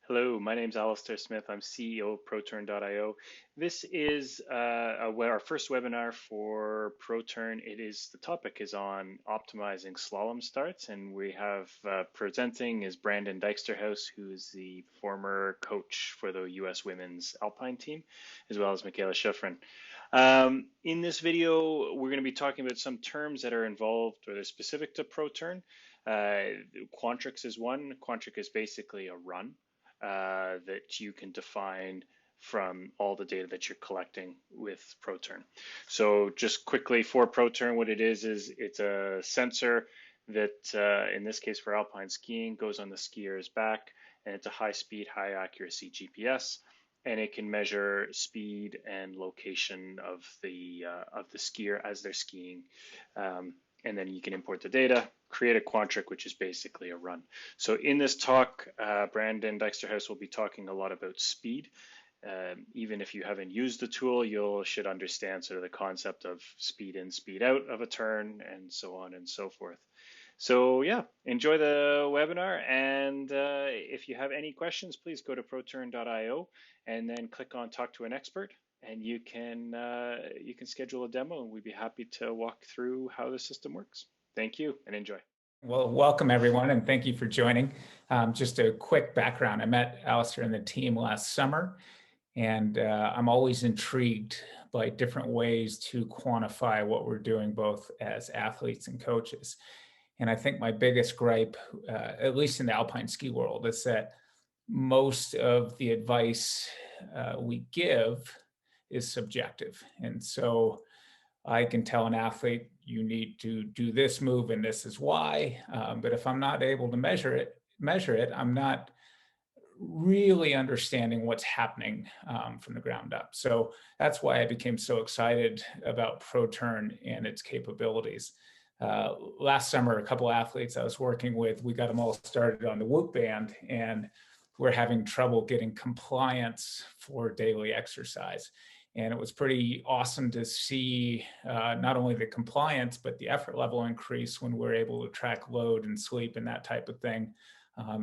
Hello, my name's Alistair Smith. I'm CEO of ProTurn.io. This is our first webinar for ProTurn. The topic is on optimizing slalom starts, and we have presenting is Brandon Dijksterhuis, who is the former coach for the U.S. Women's Alpine team, as well as Michaela Schifrin. In this video, we're going to be talking about some terms that are involved or they're specific to ProTurn. Quantrix is one. Quantrix is basically a run that you can define from all the data that you're collecting with ProTurn. So just quickly for ProTurn, what it is it's a sensor that, in this case for alpine skiing, goes on the skier's back, and it's a high speed, high accuracy GPS, and it can measure speed and location of the skier as they're skiing. And then you can import the data, create a Quantrix, which is basically a run. So in this talk, Brandon Dijksterhuis will be talking a lot about speed. Even if you haven't used the tool, you should understand sort of the concept of speed in, speed out of a turn, and so on and so forth. So yeah, enjoy the webinar, and if you have any questions, please go to proturn.io and then click on Talk to an Expert, and you can schedule a demo, and we'd be happy to walk through how the system works. Thank you, and enjoy. Well, welcome everyone, and thank you for joining. Just a quick background. I met Alistair and the team last summer, and I'm always intrigued by different ways to quantify what we're doing both as athletes and coaches. And I think my biggest gripe, at least in the alpine ski world, is that most of the advice we give is subjective. And so I can tell an athlete, you need to do this move and this is why. But if I'm not able to measure it, I'm not really understanding what's happening from the ground up. So that's why I became so excited about ProTurn and its capabilities. Last summer, a couple of athletes I was working with, we got them all started on the Whoop band, and we're having trouble getting compliance for daily exercise. And it was pretty awesome to see not only the compliance, but the effort level increase when we're able to track load and sleep and that type of thing.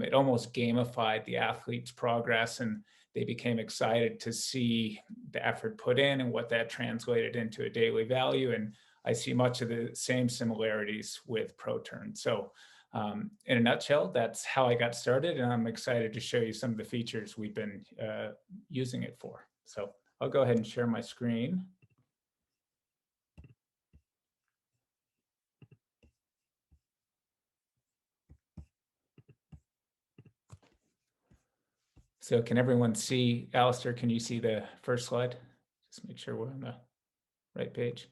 It almost gamified the athlete's progress, and they became excited to see the effort put in and what that translated into a daily value. And I see much of the same similarities with ProTurn. So in a nutshell, that's how I got started, and I'm excited to show you some of the features we've been using it for. So I'll go ahead and share my screen. So can everyone see? Alistair, can you see the first slide? Just make sure we're on the right page.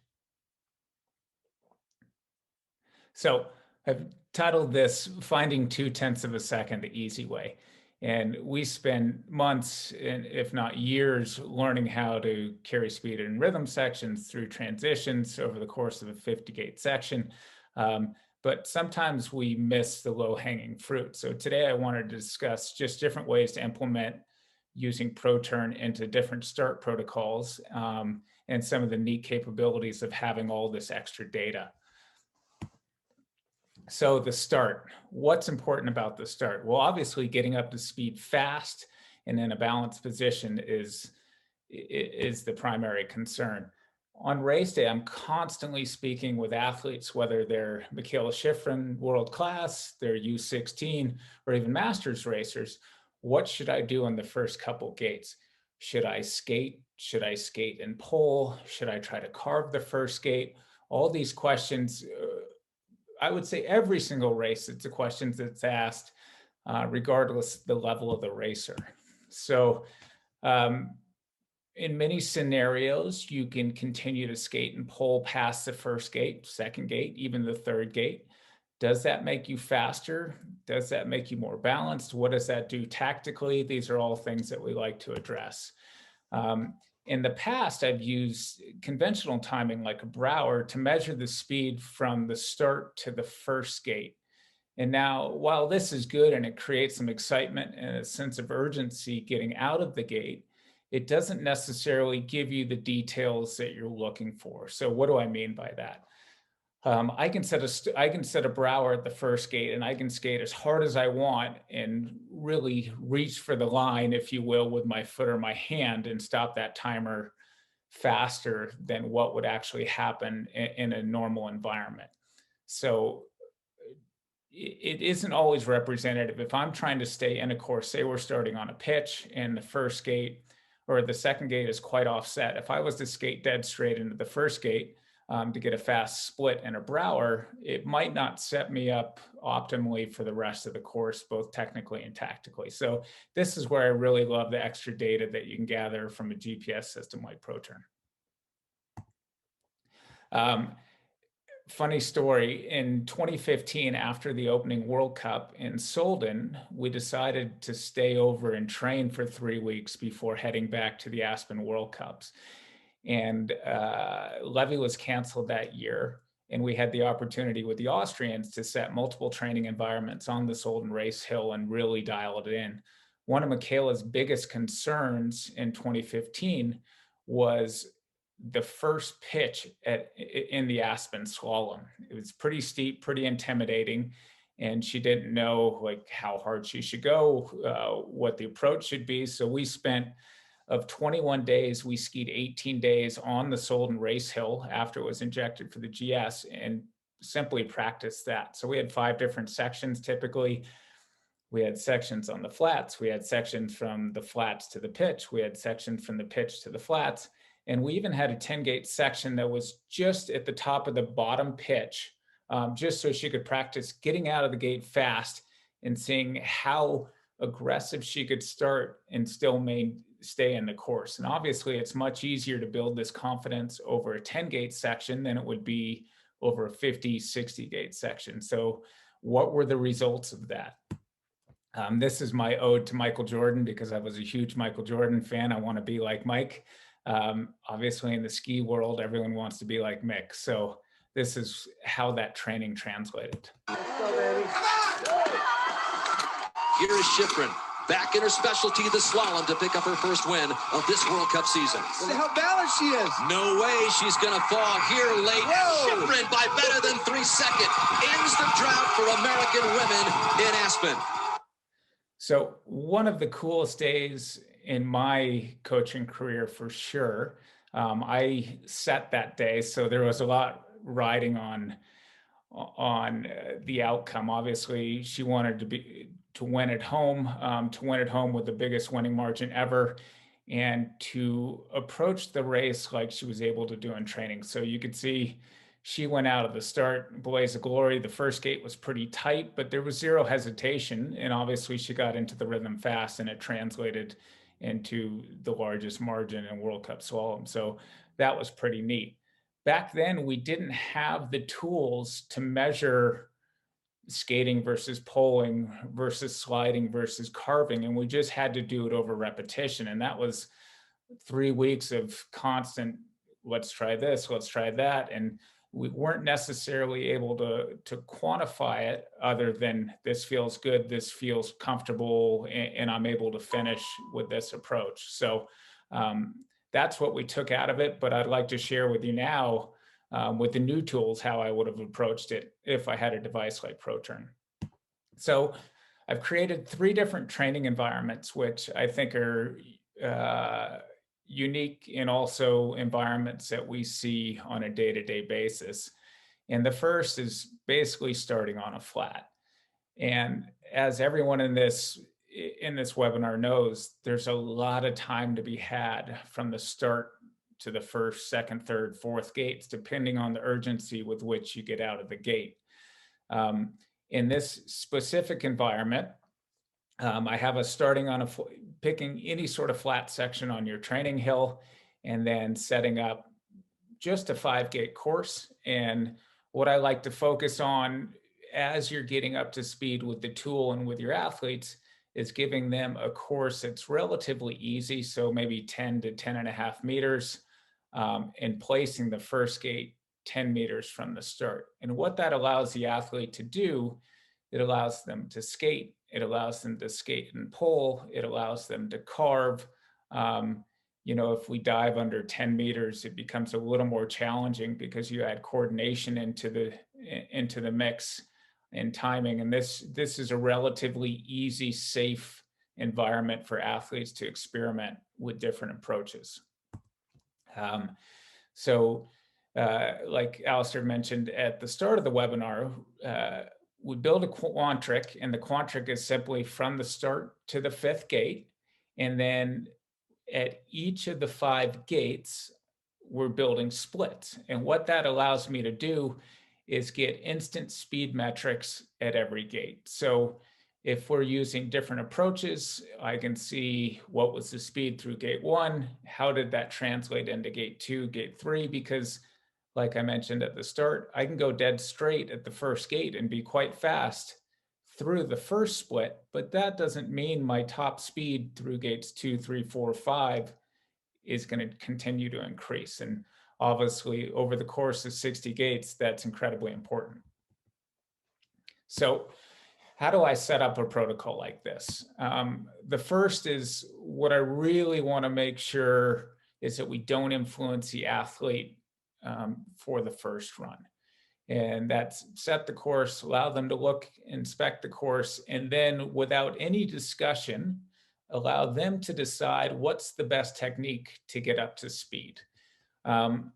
So I've titled this Finding 0.2 of a Second the Easy Way. And we spend months, and if not years, learning how to carry speed in rhythm sections through transitions over the course of a 50-gait section. But sometimes we miss the low-hanging fruit. So today I wanted to discuss just different ways to implement using ProTurn into different start protocols and some of the neat capabilities of having all this extra data. So the start, what's important about the start? Well, obviously getting up to speed fast and in a balanced position is the primary concern. On race day, I'm constantly speaking with athletes, whether they're Michaela Schifrin, world class, they're U16, or even masters racers. What should I do on the first couple gates? Should I skate? Should I skate and pull? Should I try to carve the first gate? All these questions, I would say every single race, it's a question that's asked, regardless the level of the racer. So in many scenarios, you can continue to skate and pull past the first gate, second gate, even the third gate. Does that make you faster? Does that make you more balanced? What does that do tactically? These are all things that we like to address. In the past, I've used conventional timing like a Brower to measure the speed from the start to the first gate. And now, while this is good and it creates some excitement and a sense of urgency getting out of the gate, it doesn't necessarily give you the details that you're looking for. So what do I mean by that? I can set a brower at the first gate, and I can skate as hard as I want and really reach for the line, if you will, with my foot or my hand and stop that timer faster than what would actually happen in a normal environment. So it isn't always representative. If I'm trying to stay in a course, say we're starting on a pitch and the first gate or the second gate is quite offset. If I was to skate dead straight into the first gate to get a fast split and a brower, it might not set me up optimally for the rest of the course, both technically and tactically. So this is where I really love the extra data that you can gather from a GPS system like ProTurn. Funny story, in 2015, after the opening World Cup in Solden, we decided to stay over and train for 3 weeks before heading back to the Aspen World Cups. And Levy was canceled that year. And we had the opportunity with the Austrians to set multiple training environments on the Solden race hill and really dial it in. One of Michaela's biggest concerns in 2015 was the first pitch in the Aspen slalom. It was pretty steep, pretty intimidating, and she didn't know like how hard she should go, what the approach should be. So we spent, of 21 days, we skied 18 days on the Solden race hill after it was injected for the GS and simply practiced that. So we had 5 different sections typically. We had sections on the flats. We had sections from the flats to the pitch. We had sections from the pitch to the flats. And we even had a 10-gate section that was just at the top of the bottom pitch, just so she could practice getting out of the gate fast and seeing how aggressive she could start and still stay in the course. And obviously, it's much easier to build this confidence over a 10-gate section than it would be over a 50, 60-gate section. So what were the results of that? This is my ode to Michael Jordan, because I was a huge Michael Jordan fan. I want to be like Mike. Obviously, in the ski world, everyone wants to be like Mick. So this is how that training translated. Here is Schifrin, back in her specialty, the slalom, to pick up her first win of this World Cup season. See how balanced she is. No way she's going to fall here late. Schifrin, by better than 3 seconds, ends the drought for American women in Aspen. So one of the coolest days in my coaching career, for sure. I set that day, so there was a lot riding on the outcome. Obviously, she wanted to win at home with the biggest winning margin ever, and to approach the race like she was able to do in training. So you could see she went out of the start, blaze of glory. The first gate was pretty tight, but there was zero hesitation, and obviously she got into the rhythm fast, and it translated into the largest margin in World Cup slalom. So that was pretty neat. Back then, we didn't have the tools to measure skating versus poling versus sliding versus carving, and we just had to do it over repetition. And that was 3 weeks of constant, let's try this, let's try that. And we weren't necessarily able to quantify it other than this feels good, this feels comfortable, and I'm able to finish with this approach. So that's what we took out of it. But I'd like to share with you now with the new tools how I would have approached it if I had a device like ProTurn. So I've created 3 different training environments, which I think are unique and also environments that we see on a day-to-day basis. And the first is basically starting on a flat. And as everyone in this webinar knows, there's a lot of time to be had from the start to the first, second, third, fourth gates, depending on the urgency with which you get out of the gate. In this specific environment, I have us starting on picking any sort of flat section on your training hill, and then setting up just a 5-gate course. And what I like to focus on as you're getting up to speed with the tool and with your athletes is giving them a course that's relatively easy. So maybe 10 to 10.5 meters, and placing the first gate 10 meters from the start. And what that allows the athlete to do, it allows them to skate, it allows them to skate and pole, it allows them to carve. if we dive under 10 meters, it becomes a little more challenging because you add coordination into the mix and timing. And this is a relatively easy, safe environment for athletes to experiment with different approaches. Like Alistair mentioned at the start of the webinar, we build a quantric, and the quantric is simply from the start to the 5th gate. And then at each of the 5 gates, we're building splits. And what that allows me to do is get instant speed metrics at every gate. So if we're using different approaches, I can see what was the speed through gate 1, how did that translate into gate 2, gate 3, because like I mentioned at the start, I can go dead straight at the first gate and be quite fast through the first split, but that doesn't mean my top speed through gates 2, 3, 4, 5 is going to continue to increase. And obviously over the course of 60 gates, that's incredibly important. So how do I set up a protocol like this? The first is what I really want to make sure is that we don't influence the athlete for the first run. And that's set the course, allow them to look, inspect the course, and then without any discussion, allow them to decide what's the best technique to get up to speed. And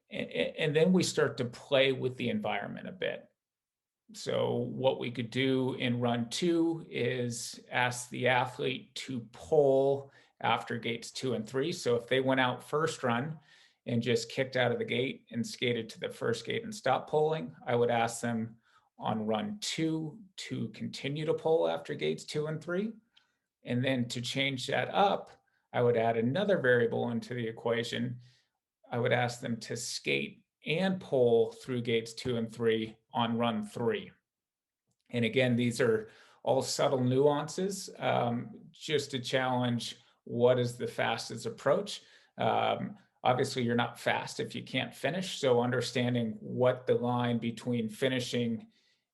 then we start to play with the environment a bit. So what we could do in run 2 is ask the athlete to pull after gates 2 and 3. So if they went out first run and just kicked out of the gate and skated to the first gate and stopped pulling, I would ask them on run 2 to continue to pull after gates 2 and 3. And then to change that up, I would add another variable into the equation. I would ask them to skate and pull through gates 2 and 3 on run 3. And again, these are all subtle nuances just to challenge what is the fastest approach. Obviously, you're not fast if you can't finish. So understanding what the line between finishing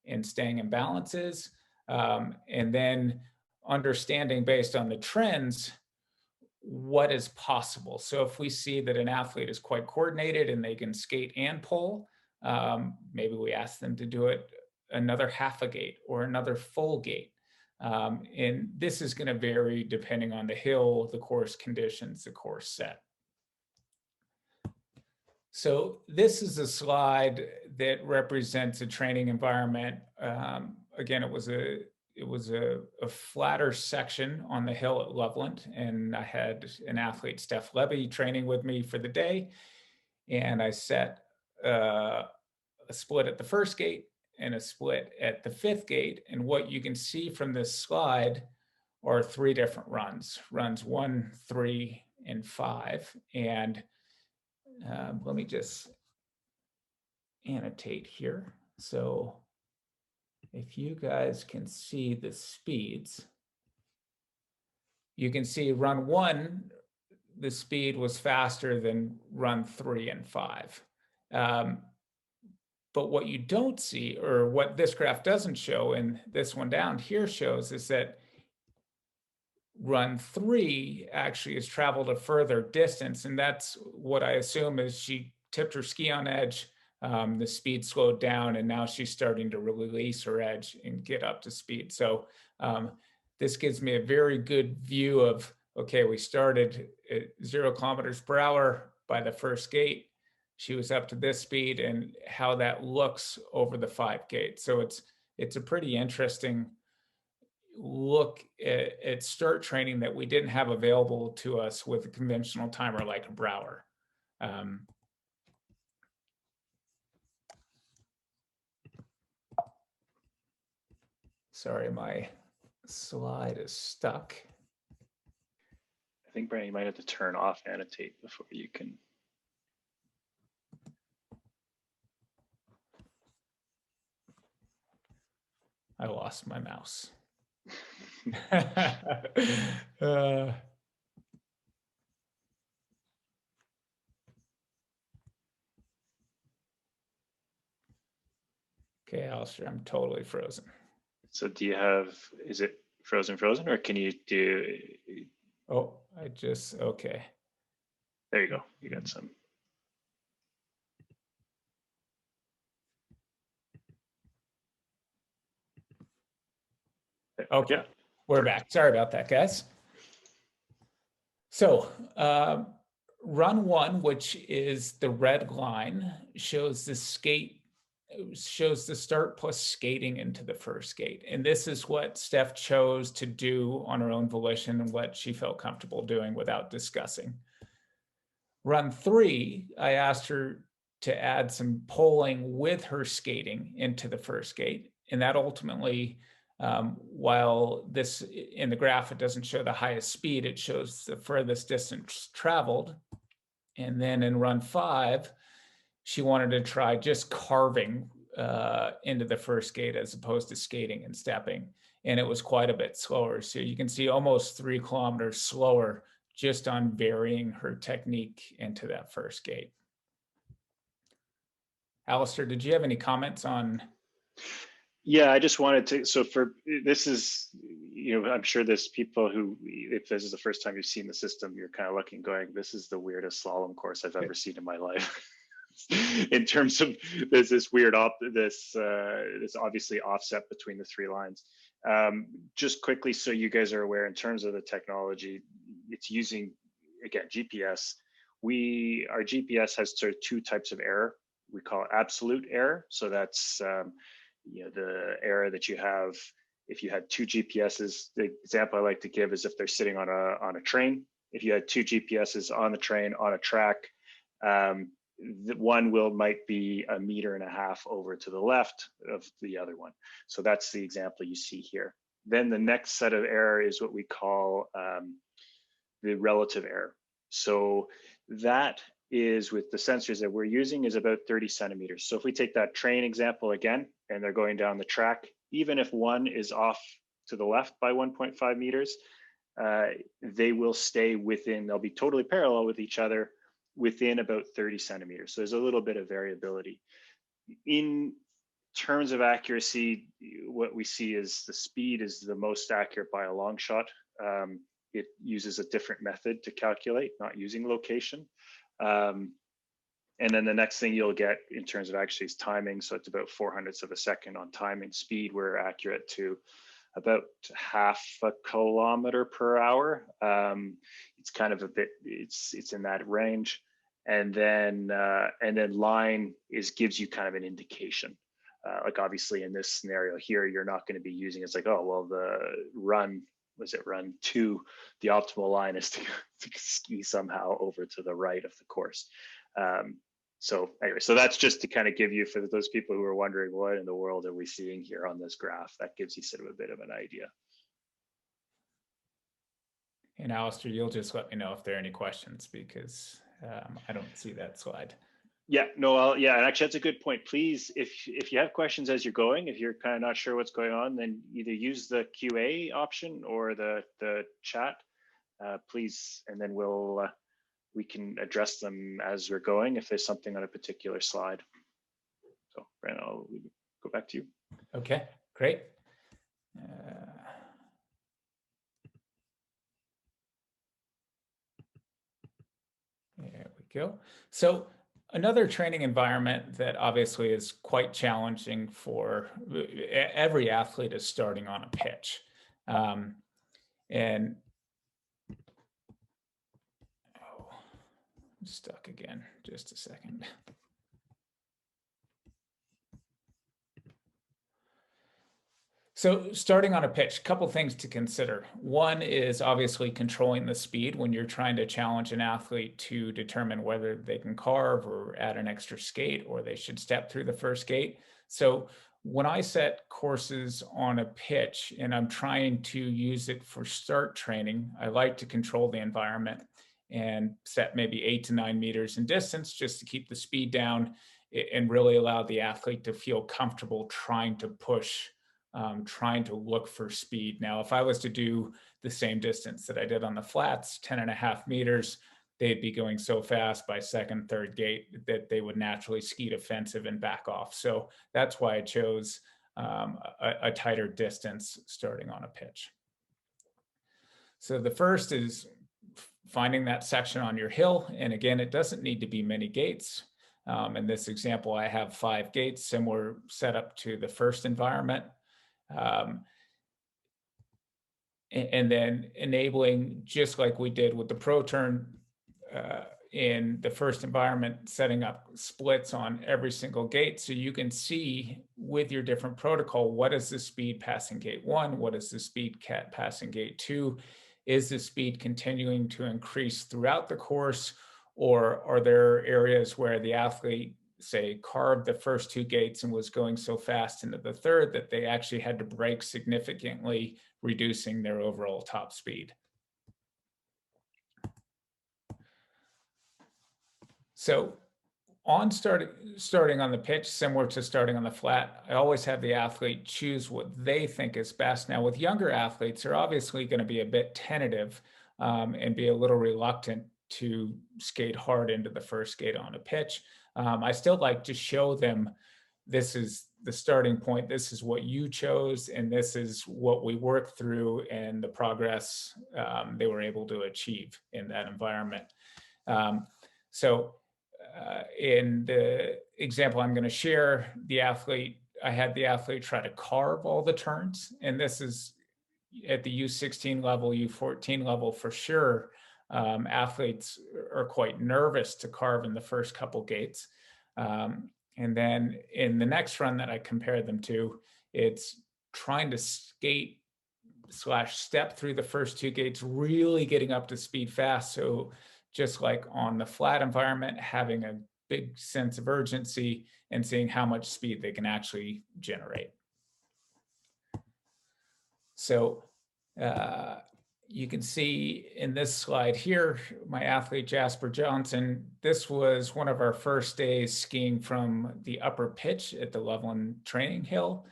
and staying in balance is, and then understanding based on the trends what is possible. So if we see that an athlete is quite coordinated and they can skate and pull, maybe we ask them to do it another half a gate or another full gate. And this is going to vary depending on the hill, the course conditions, the course set. So this is a slide that represents a training environment. Again, it was a flatter section on the hill at Loveland, and I had an athlete, Steph Levy, training with me for the day, and I set a split at the first gate and a split at the 5th gate. And what you can see from this slide are 3 different runs 1, 3, and 5. And let me just annotate here. So if you guys can see the speeds, you can see run 1, the speed was faster than run 3 and 5. But what you don't see, or what this graph doesn't show, and this one down here shows, is that run 3 actually has traveled a further distance. And that's what I assume is she tipped her ski on edge, the speed slowed down, and now she's starting to release her edge and get up to speed. So this gives me a very good view of, okay, we started at 0 kilometers per hour by the first gate. She was up to this speed, and how that looks over the 5 gates. So it's a pretty interesting look at start training that we didn't have available to us with a conventional timer like a Brower. Sorry, my slide is stuck. I think, Brian, you might have to turn off annotate before you can. I lost my mouse. Okay, Alistair, I'm totally frozen. So do you have, is it frozen, or can you do? Oh, okay. There you go. You got some. Okay, yeah. We're back. Sorry about that, guys. So run one, which is the red line, shows the start plus skating into the first skate. And this is what Steph chose to do on her own volition and what she felt comfortable doing without discussing. Run three, I asked her to add some polling with her skating into the first skate. And that ultimately, while this in the graph, it doesn't show the highest speed, it shows the furthest distance traveled. And then in run five, she wanted to try just carving into the first skate as opposed to skating and stepping. And it was quite a bit slower. So you can see almost 3 kilometers slower just on varying her technique into that first skate. Alistair, did you have any comments on? Yeah, I just wanted to, so for, this is, I'm sure there's people who, if this is the first time you've seen the system, you're kind of looking going, this is the weirdest slalom course I've ever seen in my life. In terms of, there's this weird, this obviously offset between the 3 lines. Just quickly, so you guys are aware, in terms of the technology, it's using, again, GPS. Our GPS has sort of 2 types of error. We call it absolute error. So that's, the error that you have if you had 2 GPSs. The example I like to give is if they're sitting on a train. If you had 2 GPSs on the train on a track, the one might be 1.5 meters over to the left of the other one. So that's the example you see here. Then the next set of error is what we call the relative error. So that is, with the sensors that we're using, is about 30 centimeters. So if we take that train example again, and they're going down the track, even if one is off to the left by 1.5 meters, they will stay within, they'll be totally parallel with each other within about 30 centimeters. So there's a little bit of variability. In terms of accuracy, what we see is the speed is the most accurate by a long shot. It uses a different method to calculate, not using location. And then the next thing you'll get in terms of actually is timing. So it's about 0.04 of a second on timing. Speed, we're accurate to about 0.5 kilometer per hour. It's kind of a bit, it's in that range. And then line gives you kind of an indication. Like obviously in this scenario here, you're not going to be using, it's like, oh, well, the run 2, the optimal line is to ski somehow over to the right of the course. So anyway, so that's just to kind of give you, for those people who are wondering what in the world are we seeing here on this graph, that gives you sort of a bit of an idea. And Alistair, you'll just let me know if there are any questions, because I don't see that slide. Yeah, no, yeah, and actually that's a good point. Please, if you have questions as you're going, if you're kind of not sure what's going on, then either use the QA option or the chat, please, and then we can address them as we're going if there's something on a particular slide. So Brandon, I'll go back to you. Okay, great. There we go. So another training environment that obviously is quite challenging for every athlete is starting on a pitch. And I'm stuck again, just a second. So starting on a pitch, a couple things to consider. One is obviously controlling the speed when you're trying to challenge an athlete to determine whether they can carve or add an extra skate, or they should step through the first skate. So when I set courses on a pitch and I'm trying to use it for start training, I like to control the environment and set maybe 8 to 9 meters in distance just to keep the speed down and really allow the athlete to feel comfortable trying to push, trying to look for speed. Now, if I was to do the same distance that I did on the flats, 10.5 meters, they'd be going so fast by second, third gate that they would naturally ski defensive and back off. So that's why I chose a tighter distance starting on a pitch. So the first is finding that section on your hill. And again, it doesn't need to be many gates. In this example, I have 5 gates, similar setup to the first environment. And then enabling, just like we did with the ProTurn in the first environment, setting up splits on every single gate. So you can see with your different protocol, what is the speed passing gate 1? What is the speed passing gate 2? Is the speed continuing to increase throughout the course? Or are there areas where the athlete, say, carved the first 2 gates and was going so fast into the third that they actually had to brake significantly, reducing their overall top speed? So on starting on the pitch, similar to starting on the flat, I always have the athlete choose what they think is best. Now with younger athletes, they're obviously going to be a bit tentative and be a little reluctant to skate hard into the first gate on a pitch. I still like to show them, this is the starting point, this is what you chose, and this is what we worked through and the progress they were able to achieve in that environment. In the example I'm going to share, I had the athlete try to carve all the turns, and this is at the U16 level, U14 level for sure. Athletes are quite nervous to carve in the first couple gates. And then in the next run that I compared them to, it's trying to skate / step through the first 2 gates, really getting up to speed fast. So just like on the flat environment, having a big sense of urgency and seeing how much speed they can actually generate. So you can see in this slide here, my athlete Jasper Johnson, this was one of our first days skiing from the upper pitch at the Loveland Training Hill.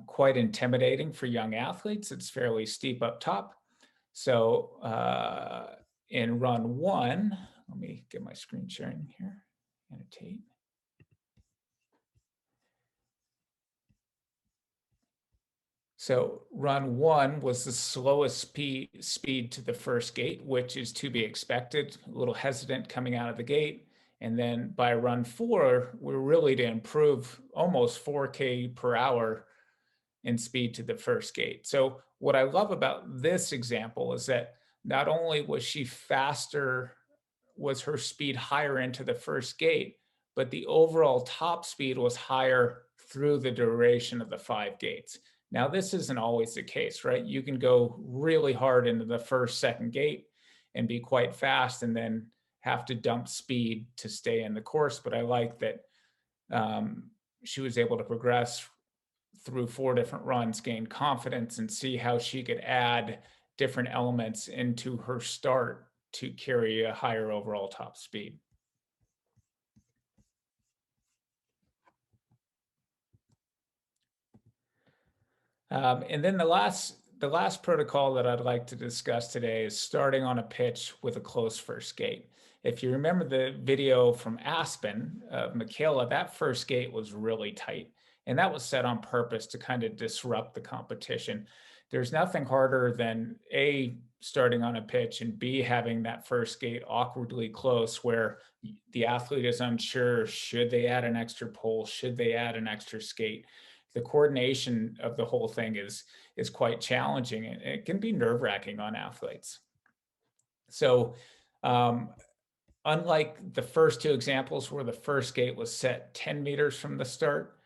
Quite intimidating for young athletes. It's fairly steep up top. So in run 1, let me get my screen sharing here, annotate. So run 1 was the slowest speed to the first gate, which is to be expected, a little hesitant coming out of the gate. And then by run 4, we're really to improve almost 4K per hour in speed to the first gate. So what I love about this example is that not only was she faster, was her speed higher into the first gate, but the overall top speed was higher through the duration of the 5 gates. Now, this isn't always the case, right? You can go really hard into the first, second gate and be quite fast and then have to dump speed to stay in the course. But I like that she was able to progress through 4 different runs, gain confidence, and see how she could add different elements into her start to carry a higher overall top speed. And then the last protocol that I'd like to discuss today is starting on a pitch with a close first gate. If you remember the video from Aspen of Michaela, that first gate was really tight, and that was set on purpose to kind of disrupt the competition. There's nothing harder than A, starting on a pitch, and B, having that first gate awkwardly close where the athlete is unsure, should they add an extra pole, should they add an extra skate? The coordination of the whole thing is quite challenging, and it can be nerve-wracking on athletes. So unlike the first 2 examples where the first gate was set 10 meters from the start,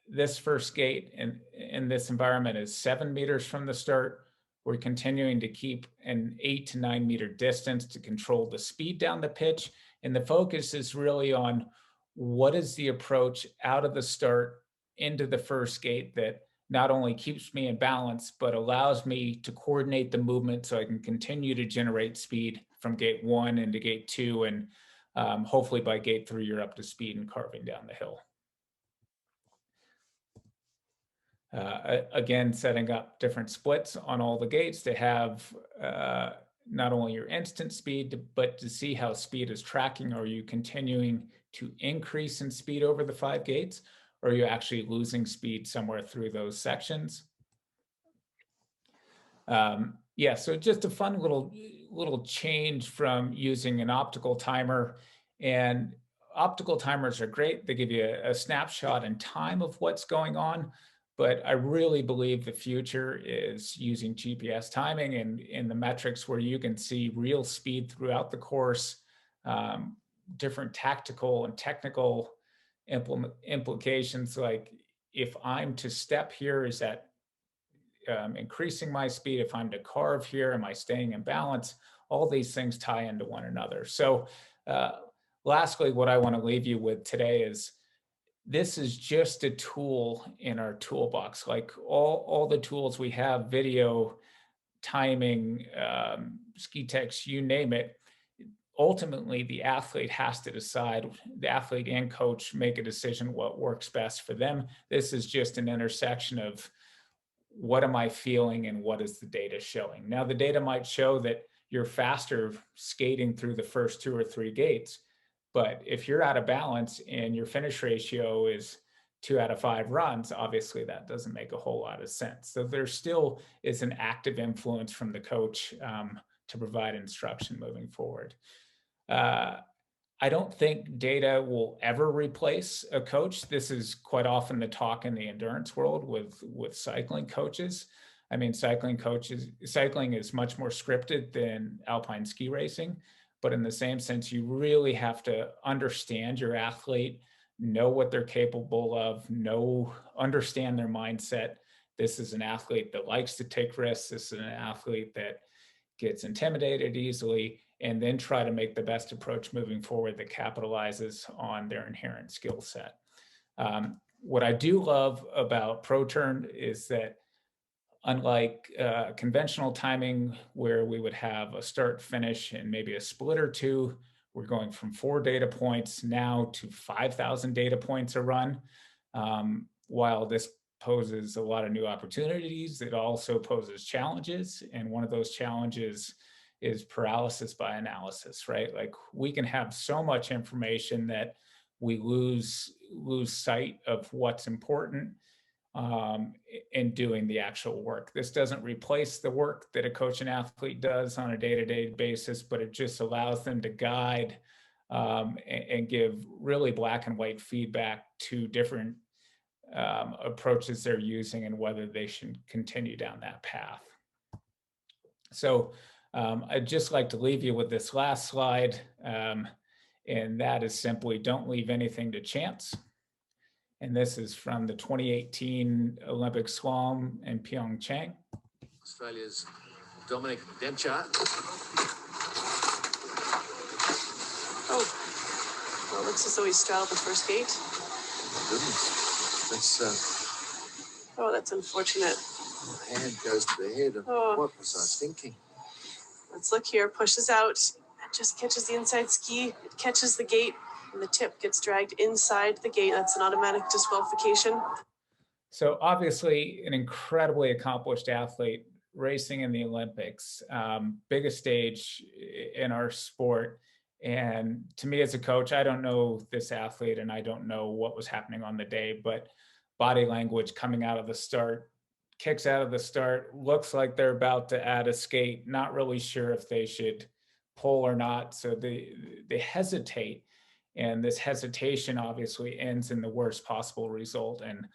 this first gate in this environment is 7 meters from the start. We're continuing to keep an 8 to 9 meter distance to control the speed down the pitch. And the focus is really on what is the approach out of the start into the first gate that not only keeps me in balance, but allows me to coordinate the movement so I can continue to generate speed from gate 1 into gate 2. And hopefully by gate 3, you're up to speed and carving down the hill. Again, setting up different splits on all the gates to have not only your instant speed, but to see how speed is tracking. Are you continuing to increase in speed over the 5 gates, or are you actually losing speed somewhere through those sections? Yeah, so just a fun little change from using an optical timer. And optical timers are great. They give you a snapshot in time of what's going on. But I really believe the future is using GPS timing and in the metrics where you can see real speed throughout the course, um, different tactical and technical implications. Like if I'm to step here, is that increasing my speed? If I'm to carve here, am I staying in balance? All these things tie into one another. So uh, lastly, what I want to leave you with today is this is just a tool in our toolbox. Like all the tools we have, video, timing, ski techs, you name it. Ultimately, the athlete has to decide, the athlete and coach make a decision what works best for them. This is just an intersection of what am I feeling and what is the data showing? Now, the data might show that you're faster skating through the first 2 or 3 gates, but if you're out of balance and your finish ratio is 2 out of 5 runs, obviously that doesn't make a whole lot of sense. So there still is an active influence from the coach to provide instruction moving forward. I don't think data will ever replace a coach. This is quite often the talk in the endurance world with cycling coaches. I mean, cycling is much more scripted than alpine ski racing, but in the same sense, you really have to understand your athlete, know what they're capable of, understand their mindset. This is an athlete that likes to take risks. This is an athlete that gets intimidated easily, and then try to make the best approach moving forward that capitalizes on their inherent skill set. What I do love about ProTurn is that unlike conventional timing where we would have a start finish and maybe a split or two, we're going from 4 data points now to 5,000 data points a run. While this poses a lot of new opportunities, it also poses challenges. And one of those challenges is paralysis by analysis, right? Like we can have so much information that we lose sight of what's important in doing the actual work. This doesn't replace the work that a coach and athlete does on a day-to-day basis, but it just allows them to guide and give really black and white feedback to different approaches they're using and whether they should continue down that path. So I'd just like to leave you with this last slide, and that is simply don't leave anything to chance. And this is from the 2018 Olympic slalom in Pyeongchang. Australia's Dominic Demchar. Oh, well, it looks as though he straddled the first gate. Oh, goodness. That's Oh, that's unfortunate. the hand goes to the head. And what was I thinking? Let's look here. Pushes out. It just catches the inside ski. It catches the gate, and the tip gets dragged inside the gate. That's an automatic disqualification. So obviously an incredibly accomplished athlete racing in the Olympics, biggest stage in our sport. And to me as a coach, I don't know this athlete and I don't know what was happening on the day, but body language coming out of the start, kicks out of the start, looks like they're about to add a skate, not really sure if they should pull or not. So they hesitate. And this hesitation obviously ends in the worst possible result. And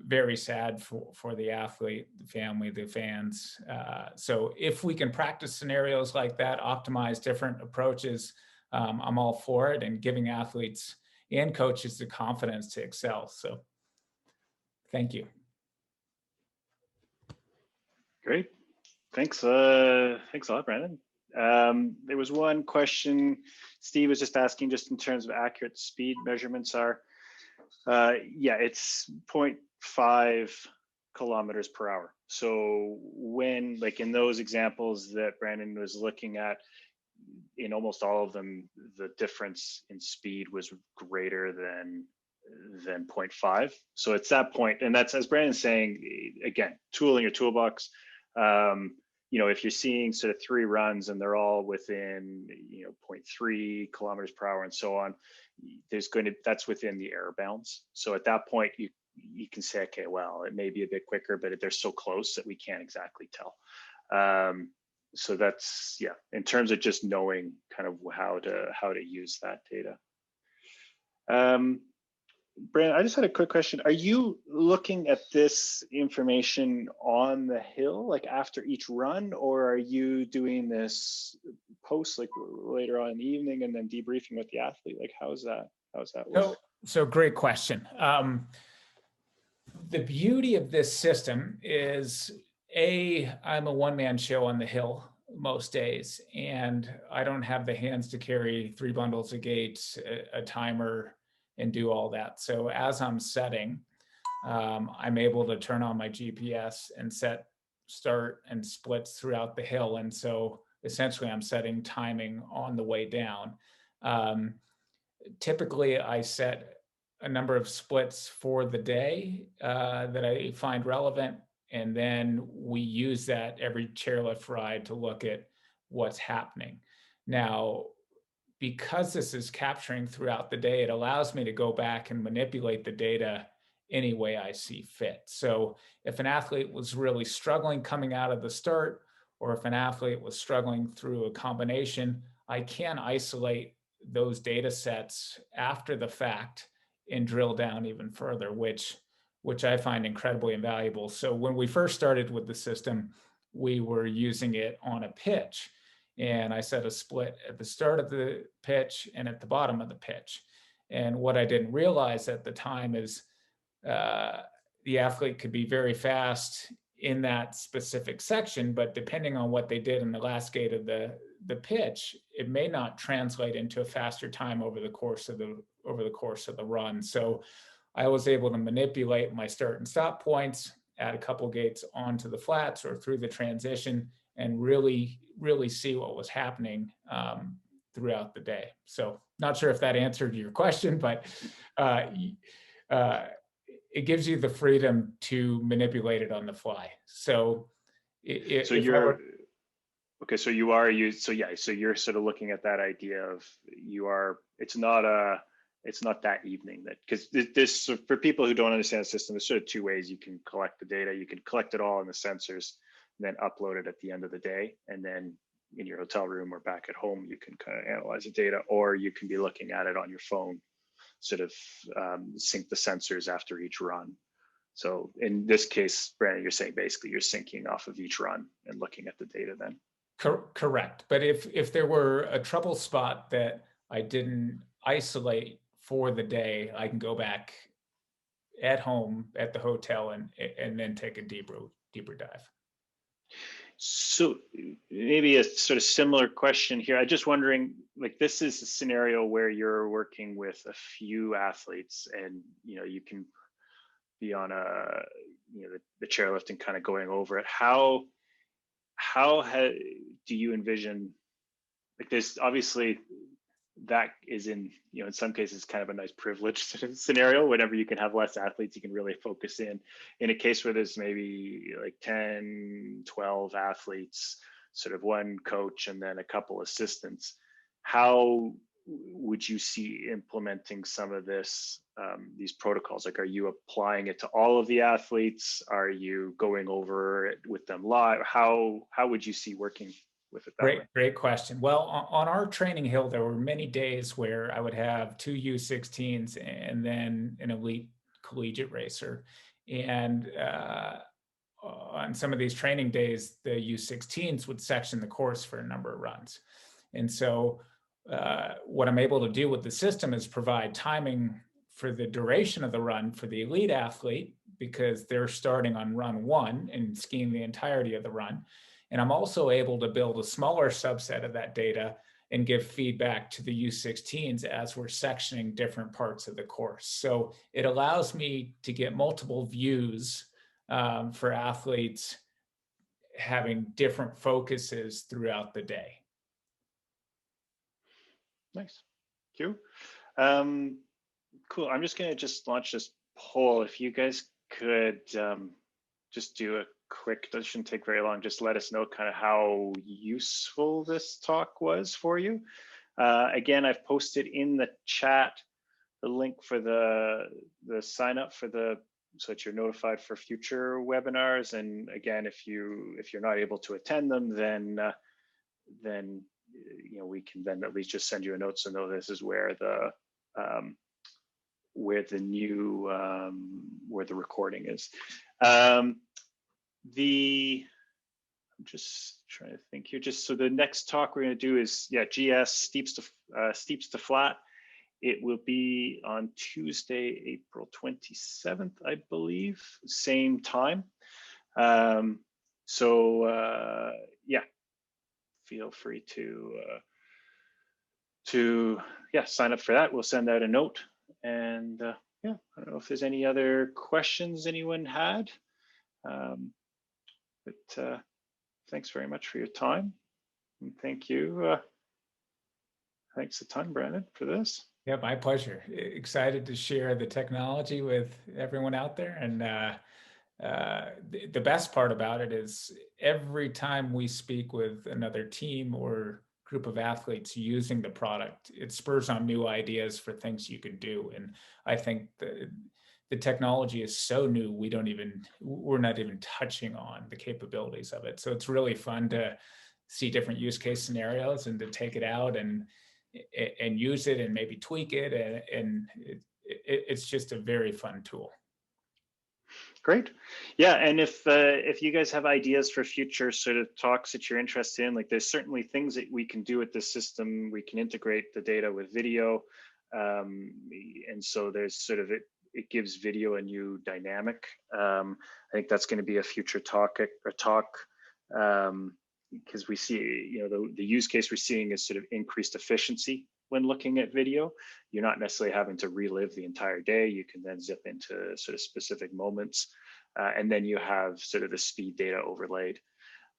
very sad for the athlete, the family, the fans. So if we can practice scenarios like that, optimize different approaches, I'm all for it, and giving athletes and coaches the confidence to excel. So thank you. Great. Thanks. Thanks a lot, Brandon. There was one question Steve was just asking, just in terms of accurate speed measurements are. Yeah, it's 0.5 kilometers per hour. So when, like in those examples that Brandon was looking at, in almost all of them, the difference in speed was greater than 0.5. So it's that point, and that's, as Brandon's saying, again, tool in your toolbox. You know, if you're seeing sort of 3 runs and they're all within, 0.3 kilometers per hour and so on, that's within the error bounds. So at that point, you can say, okay, well, it may be a bit quicker, but they're so close that we can't exactly tell. So that's, yeah, in terms of just knowing kind of how to use that data. Brandon, I just had a quick question. Are you looking at this information on the hill, like after each run, or are you doing this post, like later on in the evening, and then debriefing with the athlete? Like, how's that work? So great question. The beauty of this system is, I'm a one-man show on the hill most days, and I don't have the hands to carry 3 bundles of gates, a timer, and do all that. So as I'm setting, I'm able to turn on my GPS and set start and splits throughout the hill. And so essentially I'm setting timing on the way down. Typically I set a number of splits for the day that I find relevant. And then we use that every chairlift ride to look at what's happening. Now, because this is capturing throughout the day, it allows me to go back and manipulate the data any way I see fit. So if an athlete was really struggling coming out of the start, or if an athlete was struggling through a combination, I can isolate those data sets after the fact and drill down even further, which I find incredibly invaluable. So when we first started with the system, we were using it on a pitch. And I set a split at the start of the pitch and at the bottom of the pitch. And what I didn't realize at the time is the athlete could be very fast in that specific section, but depending on what they did in the last gate of the pitch, it may not translate into a faster time over the course of the run. So I was able to manipulate my start and stop points, add a couple gates onto the flats or through the transition, and really see what was happening throughout the day. So not sure if that answered your question, but it gives you the freedom to manipulate it on the fly. So you're sort of looking at that idea of it's not that evening, that because this for people who don't understand the system, there's sort of 2 ways you can collect the data. You can collect it all in the sensors, and then upload it at the end of the day, and then in your hotel room or back at home, you can kind of analyze the data, or you can be looking at it on your phone, sort of sync the sensors after each run. So in this case, Brandon, you're saying basically you're syncing off of each run and looking at the data then. Correct. But if there were a trouble spot that I didn't isolate for the day, I can go back at home at the hotel and then take a deeper dive. So maybe a sort of similar question here. I'm just wondering, like, this is a scenario where you're working with a few athletes, and you can be on the chairlift and kind of going over it. How do you envision, like, this? Obviously, that is in some cases kind of a nice privileged scenario. Whenever you can have less athletes, you can really focus in a case where there's maybe like 10, 12 athletes, sort of one coach and then a couple assistants. How would you see implementing some of this, these protocols? Like, are you applying it to all of the athletes? Are you going over it with them live? How would you see working with it? Great question. Well, on our training hill, there were many days where I would have 2 U16s and then an elite collegiate racer. And on some of these training days, the U16s would section the course for a number of runs. And so what I'm able to do with the system is provide timing for the duration of the run for the elite athlete, because they're starting on run 1 and skiing the entirety of the run. And I'm also able to build a smaller subset of that data and give feedback to the U16s as we're sectioning different parts of the course. So it allows me to get multiple views for athletes having different focuses throughout the day. Nice. Thank you. Cool. I'm just going to launch this poll. If you guys could just do a quick, that shouldn't take very long, just let us know kind of how useful this talk was for you. Again, I've posted in the chat the link for the sign up for the so that you're notified for future webinars. And again, if you're not able to attend them, then we can then at least just send you a note so know this is where the recording is. I'm just trying to think here. Just so the next talk we're going to do is GS steeps to flat. It will be on Tuesday, April 27th, I believe, same time. Feel free to sign up for that. We'll send out a note. And I don't know if there's any other questions anyone had, but thanks very much for your time. And thank you. Thanks a ton, Brandon, for this. Yeah, my pleasure. Excited to share the technology with everyone out there. And the best part about it is every time we speak with another team or group of athletes using the product, it spurs on new ideas for things you can do. And I think the technology is so new, we're not even touching on the capabilities of it. So it's really fun to see different use case scenarios and to take it out and use it and maybe tweak it. And it's just a very fun tool. Great. Yeah, and if you guys have ideas for future sort of talks that you're interested in, like there's certainly things that we can do with this system. We can integrate the data with video. And so there's sort of it gives video a new dynamic. I think that's going to be a future talk because we see, the use case we're seeing is sort of increased efficiency when looking at video. You're not necessarily having to relive the entire day. You can then zip into sort of specific moments, and then you have sort of the speed data overlaid.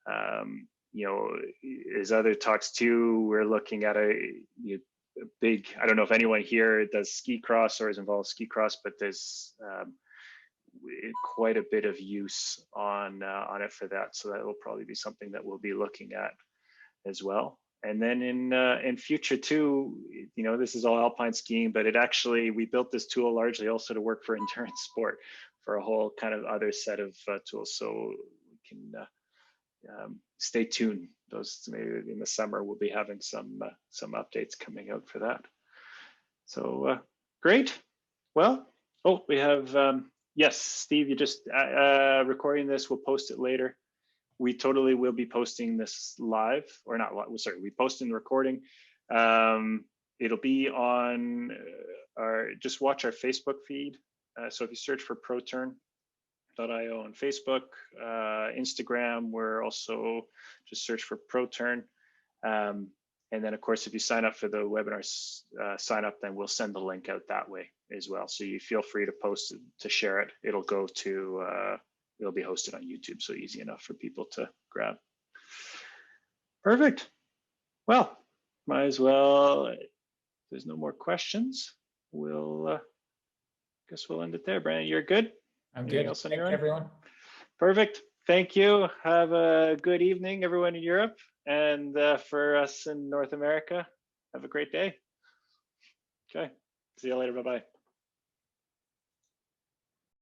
As other talks too, we're looking at a big, I don't know if anyone here does ski cross or is involved in ski cross, but there's quite a bit of use on it for that. So that will probably be something that we'll be looking at as well. And then in future too, this is all alpine skiing, but we built this tool largely also to work for endurance sport for a whole kind of other set of tools. So we can stay tuned. Those maybe in the summer we'll be having some updates coming out for that. So great. Well, we have yes, Steve, you just recording this. We'll post it later. We totally will be posting this live, or not live, sorry, we posting the recording. It'll be on just watch our Facebook feed. So if you search for ProTurn.io on Facebook, Instagram, we're also just search for ProTurn. And then of course, if you sign up for the webinar sign up, then we'll send the link out that way as well. So you feel free to post it, to share it. It'll go to, it'll be hosted on YouTube, so easy enough for people to grab. Perfect. Well, might as well, if there's no more questions, we'll, guess we'll end it there. Brandon, you're good? I'm good. Thanks, everyone. Perfect. Thank you. Have a good evening, everyone in Europe. And for us in North America, have a great day. Okay. See you later. Bye-bye.